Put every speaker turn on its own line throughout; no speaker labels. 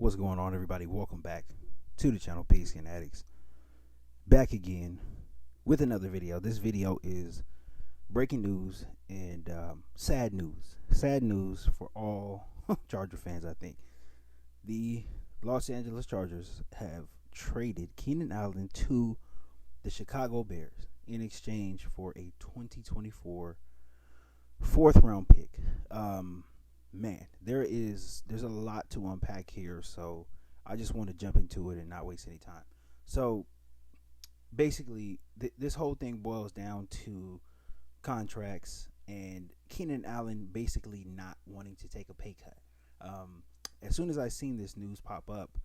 What's going on, everybody? Welcome back to the channel Pigskin Addicts. Back again with another video. This video is breaking news and sad news. Sad news for all Charger fans, I think. The Los Angeles Chargers have traded Keenan Allen to the Chicago Bears in exchange for a 2024 fourth round pick. Man, there's a lot to unpack here, so I just want to jump into it and not waste any time. So basically, this whole thing boils down to contracts and Keenan Allen basically not wanting to take a pay cut. As soon as I seen this news pop up,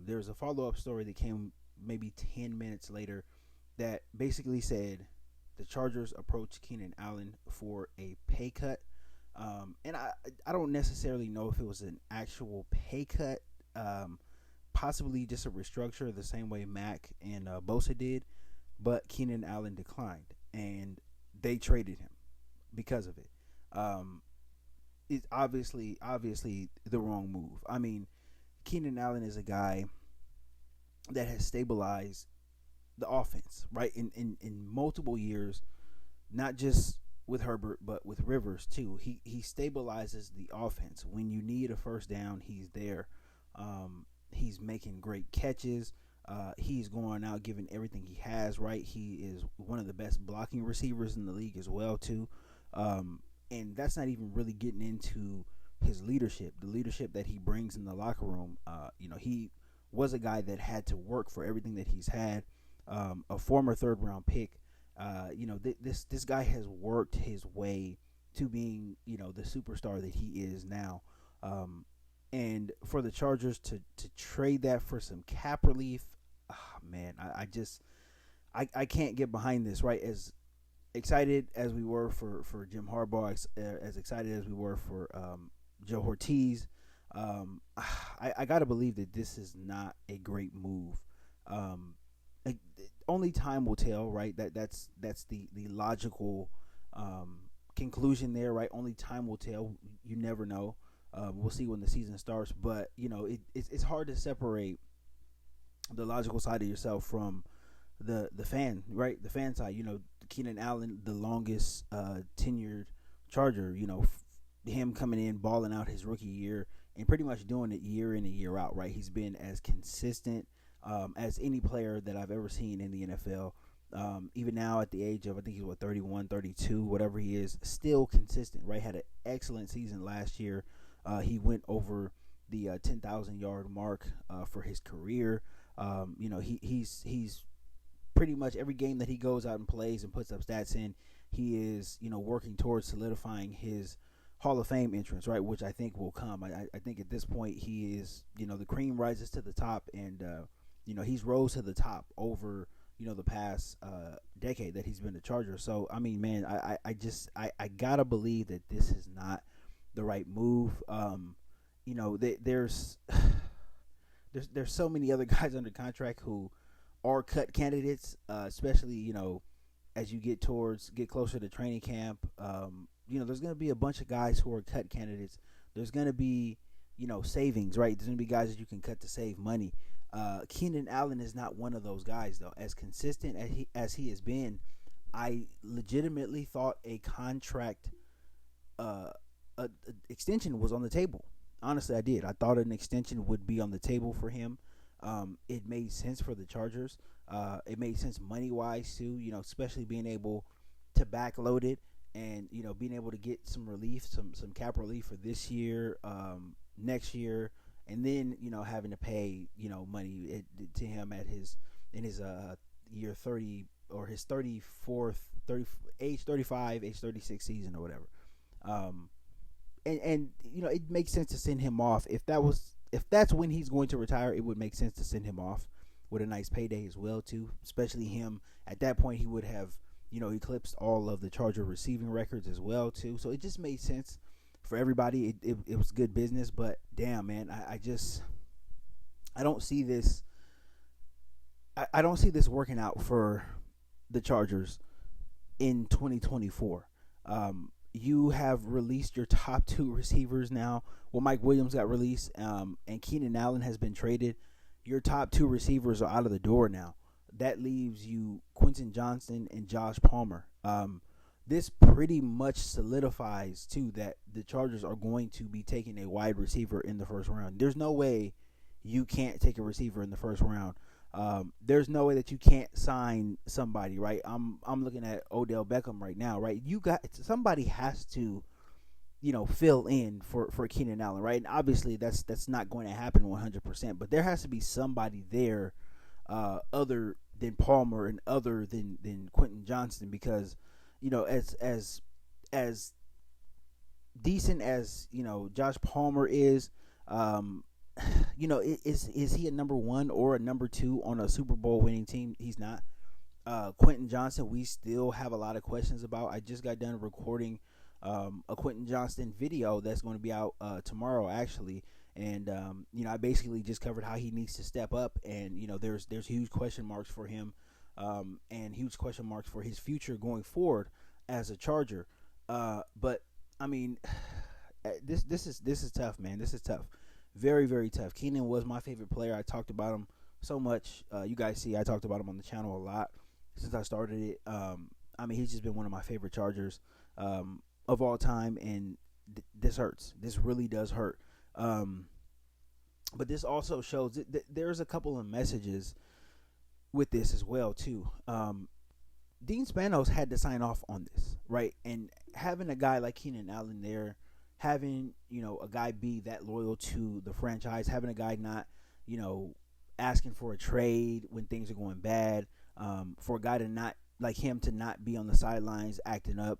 there's a follow-up story that came maybe 10 minutes later that basically said the Chargers approached Keenan Allen for a pay cut. And I don't necessarily know if it was an actual pay cut, possibly just a restructure the same way Mac and Bosa did, but Keenan Allen declined, and they traded him because of it. It's obviously the wrong move. I mean, Keenan Allen is a guy that has stabilized the offense, right, in multiple years, not just with Herbert, but with Rivers too. He stabilizes the offense. When you need a first down, he's there. He's making great catches. He's going out giving everything he has, right? He is one of the best blocking receivers in the league as well too. And that's not even really getting into his leadership, the leadership that he brings in the locker room. He was a guy that had to work for everything that he's had. A former third round pick. This guy has worked his way to being, the superstar that he is now. And for the Chargers to trade that for some cap relief, man, I can't get behind this, right? As excited as we were for Jim Harbaugh, as excited as we were for Joe Ortiz, I got to believe that this is not a great move. Only time will tell, right? That's the logical conclusion there, right? Only time will tell. You never know. We'll see when the season starts, but it's hard to separate the logical side of yourself from the fan, right? The fan side. Keenan Allen, the longest tenured Charger. Him coming in, balling out his rookie year, and pretty much doing it year in and year out, right? He's been as consistent as any player that I've ever seen in the NFL. Even now at the age of, I think he's 31, 32, whatever he is, still consistent, right? Had an excellent season last year. He went over the 10,000 yard mark for his career. He's pretty much every game that he goes out and plays and puts up stats in, he is, working towards solidifying his Hall of Fame entrance, right? Which I think will come. I think at this point he is, the cream rises to the top, and he's rose to the top over, the past decade that he's been a Charger. So, I mean, man, I gotta believe that this is not the right move. There's so many other guys under contract who are cut candidates, especially, as you get closer to training camp. There's going to be a bunch of guys who are cut candidates. There's going to be, savings, right? There's going to be guys that you can cut to save money. Keenan Allen is not one of those guys, though. As consistent as he has been, I legitimately thought a contract extension was on the table. Honestly, I did. I thought an extension would be on the table for him. It made sense for the Chargers. It made sense money-wise, too, especially being able to backload it and, being able to get some relief, some cap relief for this year, next year, and then, having to pay, money to him in his year 30 or his 34th, age 35, age 36 season or whatever. And it makes sense to send him off. If that's when he's going to retire, it would make sense to send him off with a nice payday as well too. Especially him at that point, he would have, eclipsed all of the Charger receiving records as well too. So it just made sense for everybody. It was good business, but damn, man, I don't see this. I don't see this working out for the Chargers in 2024. you have released your top two receivers now. Well, Mike Williams got released, and Keenan Allen has been traded. Your top two receivers are out of the door now. That leaves you Quentin Johnston and Josh Palmer. This pretty much solidifies too that the Chargers are going to be taking a wide receiver in the first round. There's no way you can't take a receiver in the first round. There's no way that you can't sign somebody, right? I'm looking at Odell Beckham right now, right? You got somebody has to, fill in for Keenan Allen, right? And obviously that's not going to happen 100%, but there has to be somebody there, other than Palmer and other than Quentin Johnston, because as decent as Josh Palmer is, is he a number one or a number two on a Super Bowl winning team? He's not. Quentin Johnston, we still have a lot of questions about. I just got done recording a Quentin Johnston video that's going to be out tomorrow, actually. And I basically just covered how he needs to step up, and there's huge question marks for him, and huge question marks for his future going forward as a Charger. But I mean, this is tough, man. This is tough. Very, very tough. Keenan was my favorite player. I talked about him so much. You guys see I talked about him on the channel a lot since I started it. He's just been one of my favorite Chargers of all time, and this hurts. This really does hurt. But this also shows that there's a couple of messages with this as well, too. Dean Spanos had to sign off on this, right? And having a guy like Keenan Allen there, having, a guy be that loyal to the franchise, having a guy not, asking for a trade when things are going bad, for a guy to not, like him, to not be on the sidelines acting up,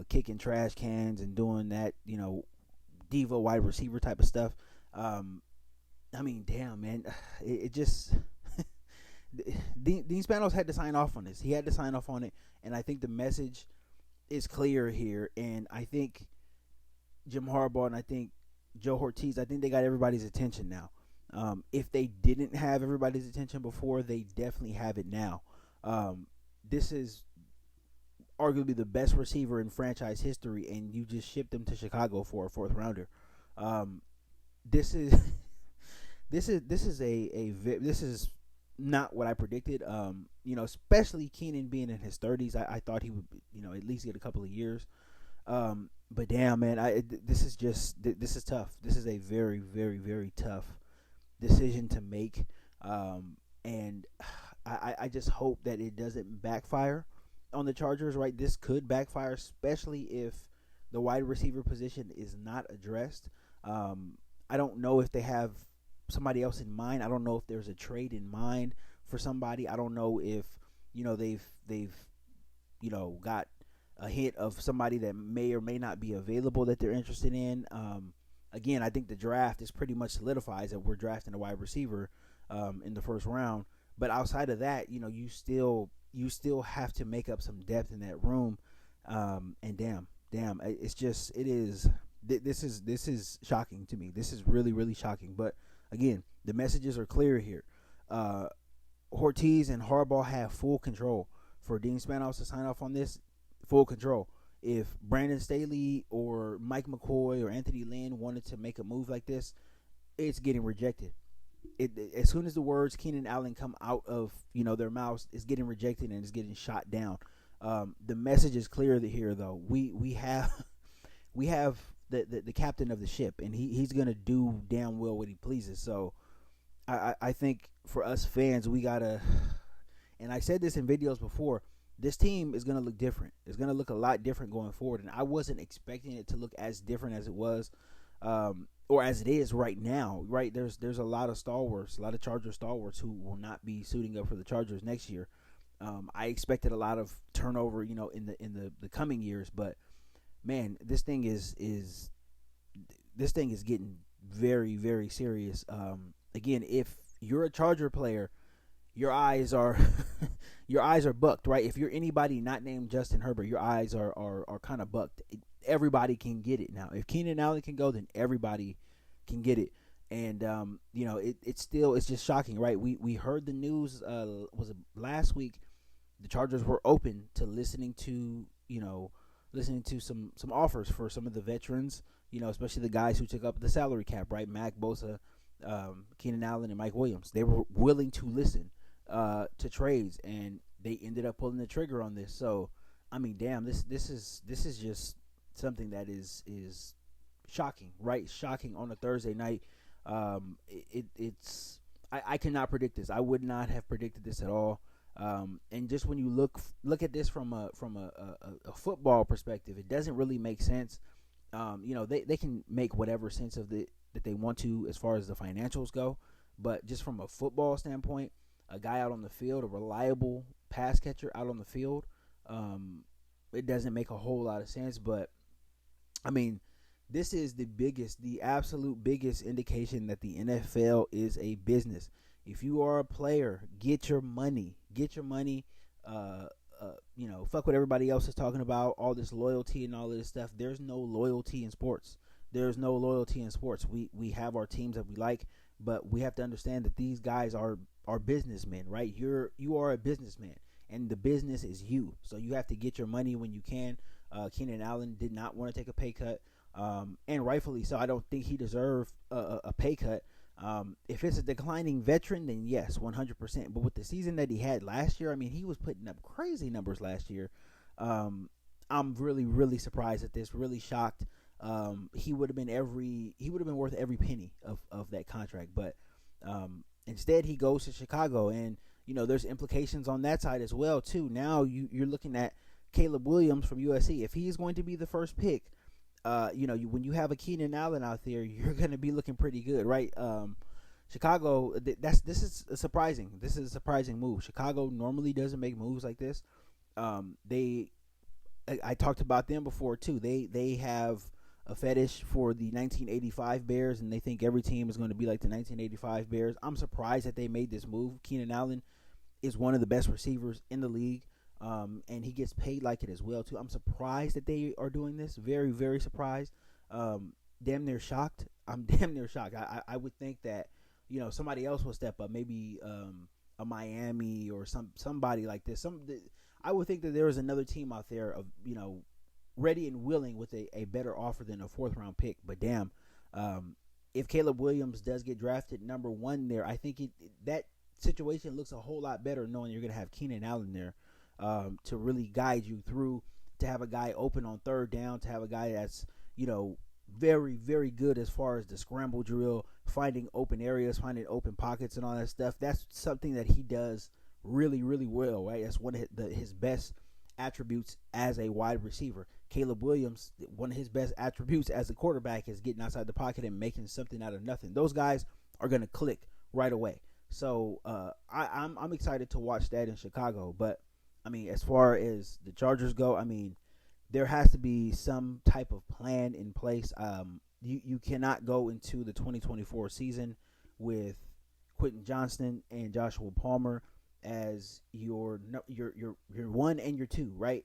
kicking trash cans and doing that, diva wide receiver type of stuff. Damn, man, it just Dean Spanos had to sign off on this. He had to sign off on it, and I think the message is clear here. And I think Jim Harbaugh and I think Joe Ortiz, I think they got everybody's attention now. If they didn't have everybody's attention before, they definitely have it now. This is arguably the best receiver in franchise history, and you just shipped him to Chicago for a fourth rounder. This is not what I predicted. Especially Keenan being in his 30s, I thought he would, at least get a couple of years. But damn, man, this is tough. This is a very, very, very tough decision to make. And I just hope that it doesn't backfire on the Chargers, right? This could backfire, especially if the wide receiver position is not addressed. I don't know if they have somebody else in mind. I don't know if there's a trade in mind for somebody. I don't know if they've got a hint of somebody that may or may not be available that they're interested in. Again, I think the draft is pretty much solidifies that we're drafting a wide receiver in the first round. But outside of that, you still have to make up some depth in that room. And damn, this is shocking to me. This is really, really shocking. But again, the messages are clear here. Ortiz and Harbaugh have full control. For Dean Spanos to sign off on this, full control. If Brandon Staley or Mike McCoy or Anthony Lynn wanted to make a move like this, it's getting rejected. As soon as the words Keenan Allen come out of their mouths, it's getting rejected and it's getting shot down. The message is clear here, though. We have the captain of the ship, and he's gonna do damn well what he pleases. So I think for us fans, we gotta. And I said this in videos before. This team is gonna look different. It's gonna look a lot different going forward, and I wasn't expecting it to look as different as it was. Or as it is right now, right? There's a lot of stalwarts, a lot of Charger stalwarts who will not be suiting up for the Chargers next year. I expected a lot of turnover, in the coming years, but man, this thing is getting very, very serious. Again, if you're a Charger player, your eyes are bucked, right? If you're anybody not named Justin Herbert, your eyes are kind of bucked. Everybody can get it now. If Keenan Allen can go, then everybody can get it. And it's just shocking, right? We heard the news. Was it last week? The Chargers were open to listening to listening to some offers for some of the veterans, especially the guys who took up the salary cap, right? Mac Bosa, Keenan Allen, and Mike Williams. They were willing to listen to trades, and they ended up pulling the trigger on this. So, I mean, damn, this is just something that is shocking, right? Shocking on a Thursday night. It's I cannot predict this. I would not have predicted this at all. And just when you look at this from a football perspective, it doesn't really make sense. They can make whatever sense of that they want to as far as the financials go, but just from a football standpoint, a guy out on the field, a reliable pass catcher out on the field, it doesn't make a whole lot of sense. But I mean, this is the absolute biggest indication that the NFL is a business. If you are a player, get your money. Fuck what everybody else is talking about, all this loyalty and all this stuff. There's no loyalty in sports. We have our teams that we like, but we have to understand that these guys are businessmen, right? You are a businessman, and the business is you. So you have to get your money when you can. Keenan Allen did not want to take a pay cut. And rightfully so. I don't think he deserved a pay cut. If it's a declining veteran, then yes, 100%. But with the season that he had last year, I mean, he was putting up crazy numbers last year. I'm really, really surprised at this. Really shocked. He would have been worth every penny of that contract. But instead, he goes to Chicago, and there's implications on that side as well too. Now you're looking at Caleb Williams from USC. If he's going to be the first pick, when you have a Keenan Allen out there, you're going to be looking pretty good, right? Chicago, this is surprising. This is a surprising move. Chicago normally doesn't make moves like this. I talked about them before too. They have a fetish for the 1985 Bears, and they think every team is going to be like the 1985 Bears. I'm surprised that they made this move. Keenan Allen is one of the best receivers in the league. And he gets paid like it as well too. I'm surprised that they are doing this. Very, very surprised. Damn near shocked. I'm damn near shocked. I would think that somebody else will step up. Maybe a Miami or somebody like this. I would think that there is another team out there of ready and willing with a better offer than a 4th round pick. But damn, if Caleb Williams does get drafted number 1 there, I think that situation looks a whole lot better knowing you're going to have Keenan Allen there. To really guide you through, to have a guy open on 3rd down, to have a guy that's, very, very good as far as the scramble drill, finding open areas, finding open pockets and all that stuff. That's something that he does really, really well, right? That's one of his best attributes as a wide receiver. Caleb Williams, one of his best attributes as a quarterback is getting outside the pocket and making something out of nothing. Those guys are going to click right away. So I'm excited to watch that in Chicago, but I mean, as far as the Chargers go, I mean, there has to be some type of plan in place. You cannot go into the 2024 season with Quentin Johnston and Joshua Palmer as your 1 and your 2, right?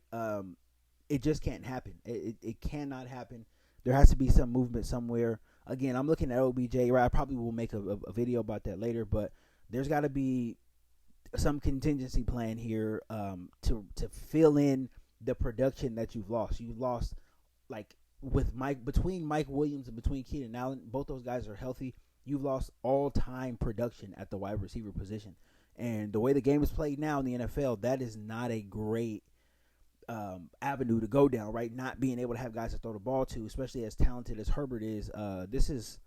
It just can't happen. It cannot happen. There has to be some movement somewhere. Again, I'm looking at OBJ, right? I probably will make a video about that later, but there's got to be some contingency plan here to fill in the production that you've lost. You've lost, like, between Mike Williams and between Keenan Allen, both those guys are healthy. You've lost all-time production at the wide receiver position. And the way the game is played now in the NFL, that is not a great avenue to go down, right? Not being able to have guys to throw the ball to, especially as talented as Herbert is. This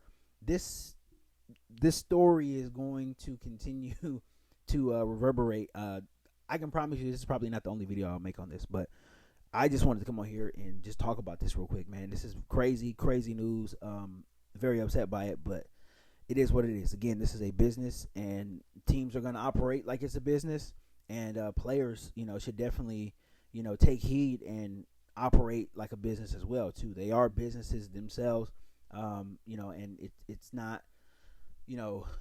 story is going to continue to reverberate. I can promise you this is probably not the only video I'll make on this, but I just wanted to come on here and just talk about this real quick, man. This is crazy news. Very upset by it, but it is what it is. Again, this is a business, and teams are going to operate like it's a business, and players, should definitely, take heed and operate like a business as well, too. They are businesses themselves, and it's not,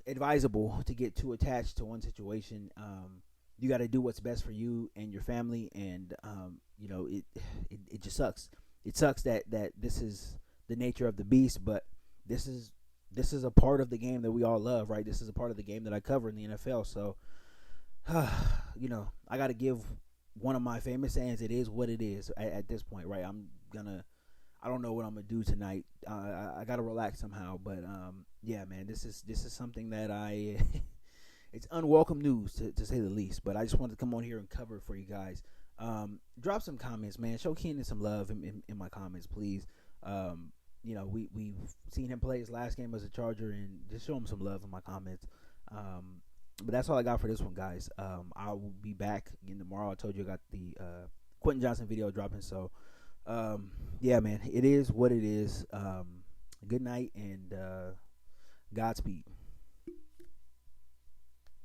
advisable to get too attached to one situation. You got to do what's best for you and your family, and it just sucks. It sucks that this is the nature of the beast, but this is a part of the game that we all love, right? This is a part of the game that I cover in the NFL. So, I got to give one of my famous sayings, it is what it is at this point, right? I don't know what I'm gonna do tonight. I gotta relax somehow, but yeah, man, this is something that I it's unwelcome news to say the least. But I just wanted to come on here and cover it for you guys. Drop some comments, man. Show Keenan some love in my comments, please. We've seen him play his last game as a Charger, and just show him some love in my comments. But that's all I got for this one, guys. I will be back again tomorrow. I told you I got the Quentin Johnson video dropping, so yeah, man, it is what it is. Good night and Godspeed.